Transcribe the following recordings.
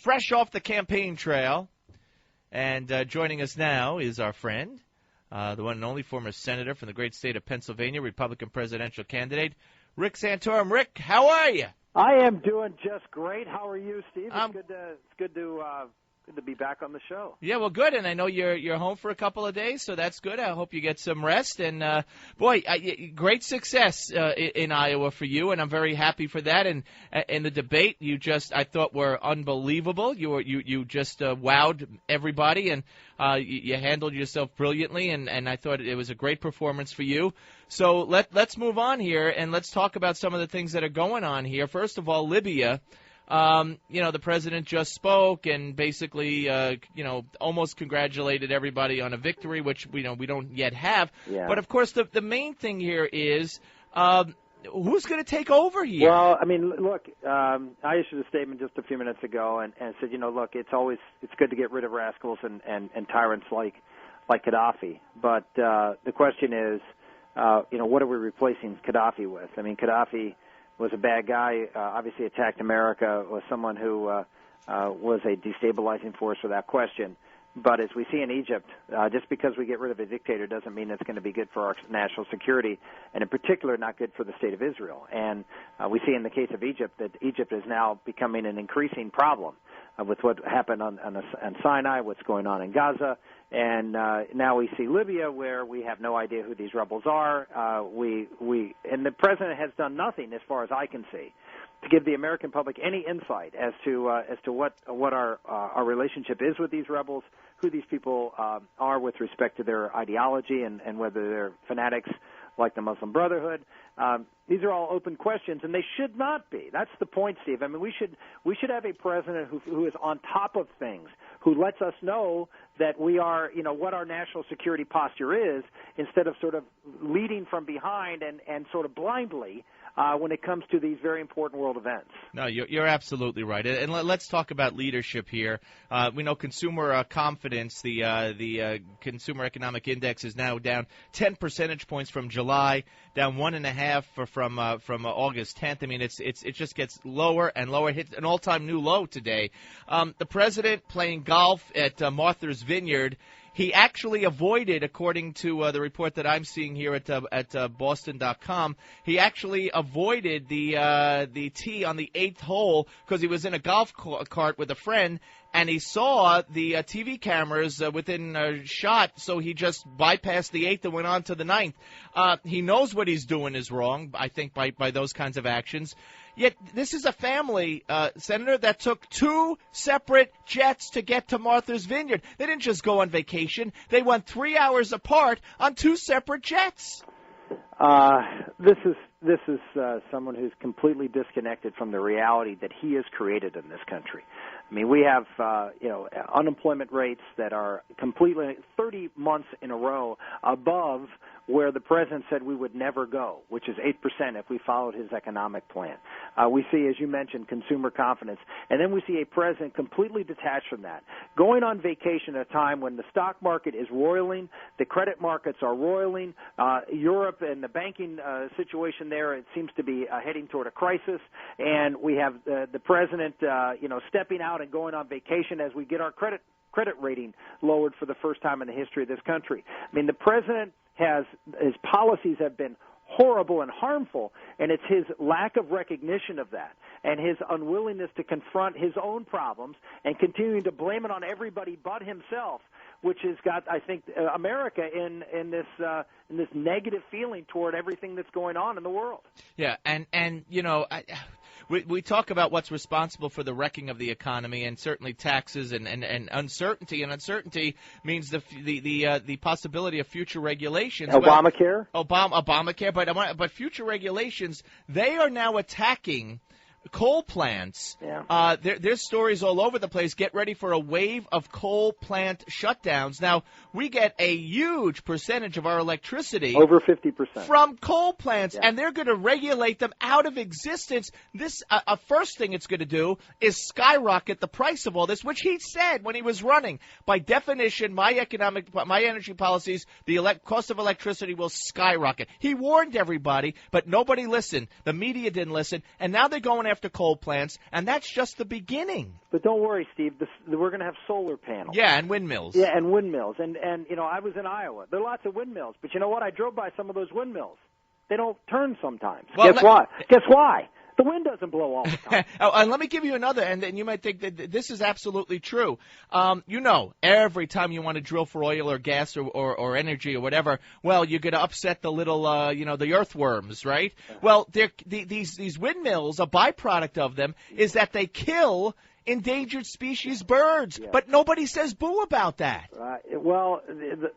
fresh off the campaign trail. And joining us now is our friend, the one and only former senator from the great state of Pennsylvania, Republican presidential candidate, Rick Santorum. Rick, how are you? I am doing just great. How are you, Steve? It's good to be back on the show. Yeah, well, good. And I know you're home for a couple of days, so that's good. I hope you get some rest. And great success in Iowa for you, and I'm very happy for that. And in the debate, I thought were unbelievable. You just wowed everybody, and you handled yourself brilliantly. And I thought it was a great performance for you. So let's move on here, and let's talk about some of the things that are going on here. First of all, Libya. The president just spoke and basically, almost congratulated everybody on a victory, which we don't yet have. Yeah. But of course, the main thing here is who's going to take over here? Well, I mean, look, I issued a statement just a few minutes ago and said, look, it's good to get rid of rascals and tyrants like Gaddafi. But the question is, what are we replacing Gaddafi with? I mean, Gaddafi was a bad guy, obviously attacked America, was someone who was a destabilizing force without question. But as we see in Egypt, just because we get rid of a dictator doesn't mean it's going to be good for our national security, and in particular not good for the state of Israel. And we see in the case of Egypt that Egypt is now becoming an increasing problem with what happened on Sinai, what's going on in Gaza. And now we see Libya, where we have no idea who these rebels are. And the president has done nothing, as far as I can see, to give the American public any insight as to what our relationship is with these rebels, who these people are with respect to their ideology, and whether they're fanatics like the Muslim Brotherhood. These are all open questions, and they should not be. That's the point, Steve. I mean, we should have a president who is on top of things, who lets us know that we are, what our national security posture is, instead of sort of leading from behind and sort of blindly when it comes to these very important world events. No, you're absolutely right. And let's talk about leadership here. We know consumer confidence, the Consumer Economic Index is now down 10 percentage points from July, down 1.5 from August 10th. I mean, it just gets lower and lower. It hit an all-time new low today. The president playing golf at Martha's Vineyard. He actually avoided, according to the report that I'm seeing here at Boston.com, he actually avoided the tee on the 8th hole because he was in a golf cart with a friend, and he saw the TV cameras within a shot, so he just bypassed the 8th and went on to the 9th. He knows what he's doing is wrong, I think, by those kinds of actions. Yet this is a family, Senator, that took 2 separate jets to get to Martha's Vineyard. They didn't just go on vacation. They went 3 hours apart on 2 separate jets. This is someone who's completely disconnected from the reality that he has created in this country. I mean, we have unemployment rates that are completely 30 months in a row above where the president said we would never go, which is 8% if we followed his economic plan. We see, as you mentioned, consumer confidence. And then we see a president completely detached from that, going on vacation at a time when the stock market is roiling, the credit markets are roiling, Europe and the banking situation there, it seems to be heading toward a crisis. And we have the president, stepping out and going on vacation as we get our credit rating lowered for the first time in the history of this country. I mean, the president his policies have been horrible and harmful, and it's his lack of recognition of that and his unwillingness to confront his own problems and continuing to blame it on everybody but himself, which has got, I think, America in this negative feeling toward everything that's going on in the world. Yeah, and we talk about what's responsible for the wrecking of the economy, and certainly taxes and uncertainty. And uncertainty means the possibility of future regulations. Obamacare? Obamacare, but future regulations, they are now attacking coal plants. Yeah. There's stories all over the place. Get ready for a wave of coal plant shutdowns. Now, we get a huge percentage of our electricity, over 50%, from coal plants, yeah. And they're going to regulate them out of existence. This first thing it's going to do is skyrocket the price of all this, which he said when he was running. By definition, my energy policies, the cost of electricity will skyrocket. He warned everybody, but nobody listened. The media didn't listen, and now they're going after after coal plants, and that's just the beginning. But don't worry, Steve. We're going to have solar panels. Yeah, and windmills. Yeah, and windmills. And I was in Iowa. There are lots of windmills. But you know what? I drove by some of those windmills. They don't turn sometimes. Well, Guess why? The wind doesn't blow all the time. And let me give you another, and you might think that this is absolutely true. Every time you want to drill for oil or gas or energy or whatever, well, you're going to upset the little, the earthworms, right? Well, these windmills, a byproduct of them is that they kill endangered species birds, but nobody says boo about that. Well,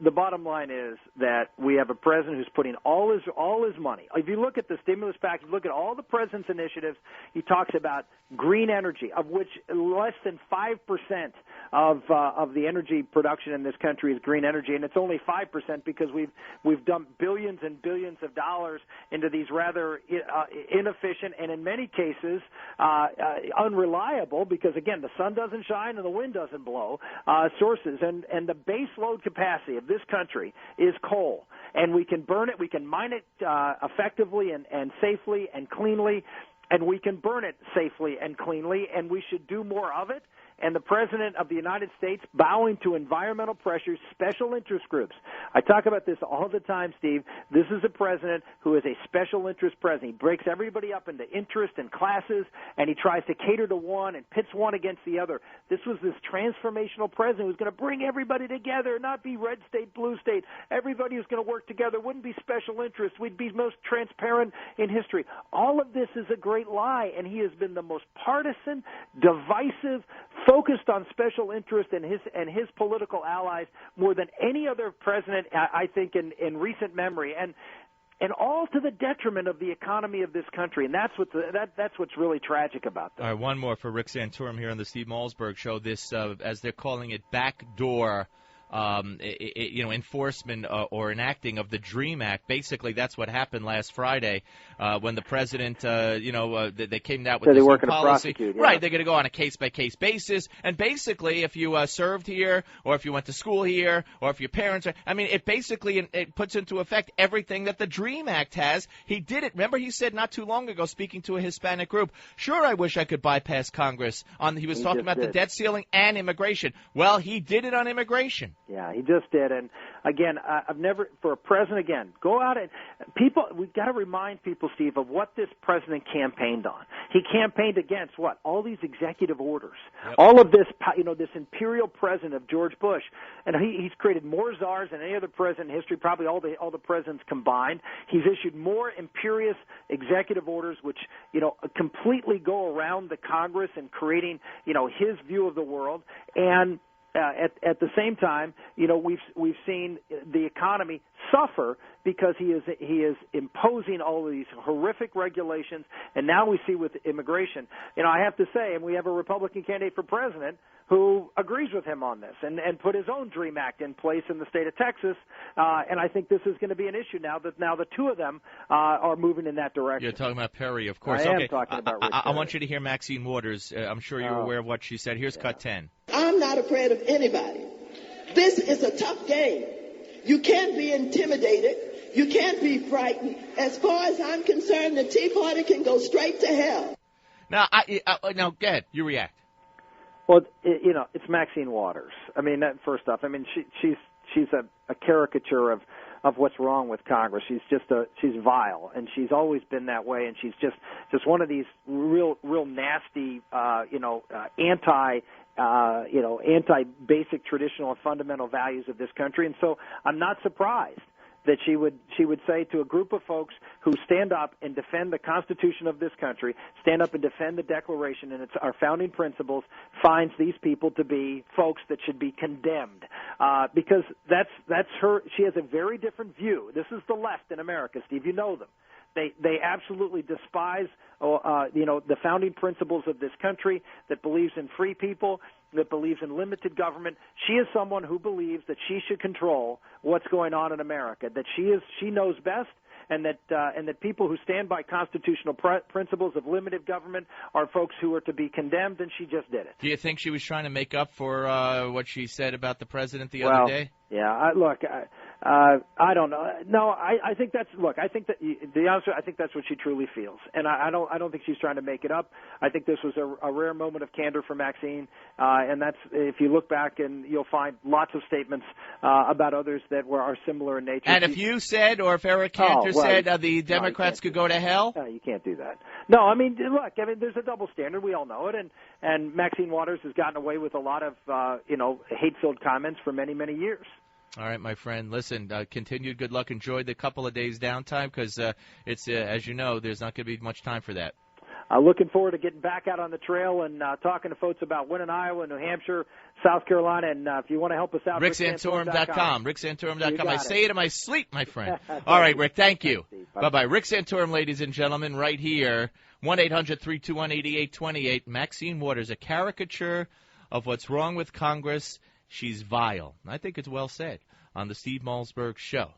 the bottom line is that we have a president who's putting all his money. If you look at the stimulus package, look at all the president's initiatives, he talks about green energy, of which less than 5% of the energy production in this country is green energy, and it's only 5% because we've dumped billions and billions of dollars into these rather inefficient and in many cases unreliable, because again the sun doesn't shine and the wind doesn't blow, sources, and the base load capacity of this country is coal, and we can burn it, we can mine it effectively and safely and cleanly, and we can burn it safely and cleanly, and we should do more of it. And the President of the United States bowing to environmental pressures, special interest groups. I talk about this all the time, Steve. This is a president who is a special interest president. He breaks everybody up into interest and classes, and he tries to cater to one and pits one against the other. This was this transformational president who was going to bring everybody together, not be red state, blue state. Everybody was going to work together. Wouldn't be special interests. We'd be most transparent in history. All of this is a great lie, and he has been the most partisan, divisive, focused on special interest and his political allies more than any other president, I think, in recent memory, and all to the detriment of the economy of this country, and that's what's really tragic about this. All right, one more for Rick Santorum here on the Steve Malzberg Show. This, as they're calling it, backdoor enforcement or enacting of the DREAM Act. Basically, that's what happened last Friday when the president, they came out with this new policy. Right, they're going to go on a case-by-case basis. And basically, if you served here, or if you went to school here, or if your parents are, it basically it puts into effect everything that the DREAM Act has. He did it. Remember, he said not too long ago, speaking to a Hispanic group, sure, I wish I could bypass Congress. He was talking about the debt ceiling and immigration. Well, he did it on immigration. Yeah, he just did. And again, I've never, for a president, again, go out and we've got to remind people, Steve, of what this president campaigned on. He campaigned against what? All these executive orders. Yep. All of this, this imperial president of George Bush. And he's created more czars than any other president in history, probably all the presidents combined. He's issued more imperious executive orders, which, completely go around the Congress and creating, his view of the world. And at the same time, we've seen the economy suffer because he is imposing all of these horrific regulations, and now we see with immigration. I have to say, and we have a Republican candidate for president who agrees with him on this and put his own DREAM Act in place in the state of Texas, and I think this is going to be an issue now that the two of them are moving in that direction. You're talking about Perry, of course. I am talking about Rick I want you to hear Maxine Waters. I'm sure you're aware of what she said. Here's cut 10. I'm not afraid of anybody. This is a tough game. You can't be intimidated. You can't be frightened. As far as I'm concerned, the Tea Party can go straight to hell. Now, now, go ahead. You react. Well, it's Maxine Waters. First off, she's a caricature of what's wrong with Congress. She's vile, and she's always been that way, and she's just one of these real nasty, anti-basic traditional and fundamental values of this country. And so I'm not surprised that she would say to a group of folks who stand up and defend the Constitution of this country, stand up and defend the Declaration and our founding principles, finds these people to be folks that should be condemned, because that's her. She has a very different view. This is the left in America, Steve. You know them. They absolutely despise, the founding principles of this country, that believes in free people, that believes in limited government. She is someone who believes that she should control what's going on in America, that she knows best, and that people who stand by constitutional principles of limited government are folks who are to be condemned, and she just did it. Do you think she was trying to make up for what she said about the president the other day? Yeah, I don't know. No, I think that's look. I think that the answer. I think that's what she truly feels, and I don't think she's trying to make it up. I think this was a rare moment of candor for Maxine, and that's if you look back and you'll find lots of statements about others that are similar in nature. And if you said, or if Eric Cantor said the Democrats could go to hell, no, you can't do that. No, I mean, look, there's a double standard. We all know it, and Maxine Waters has gotten away with a lot of hate-filled comments for many, many years. All right, my friend. Listen, continued good luck. Enjoy the couple of days downtime because it's, as you know, there's not going to be much time for that. Looking forward to getting back out on the trail and talking to folks about winning Iowa, New Hampshire, South Carolina, and if you want to help us out, RickSantorum.com. RickSantorum.com. I say it in my sleep, my friend. All right, Rick, thank you. Bye-bye. Rick Santorum, ladies and gentlemen, right here, 1-800-321-8828. Maxine Waters, a caricature of what's wrong with Congress. She's vile. I think it's well said on the Steve Malzberg Show.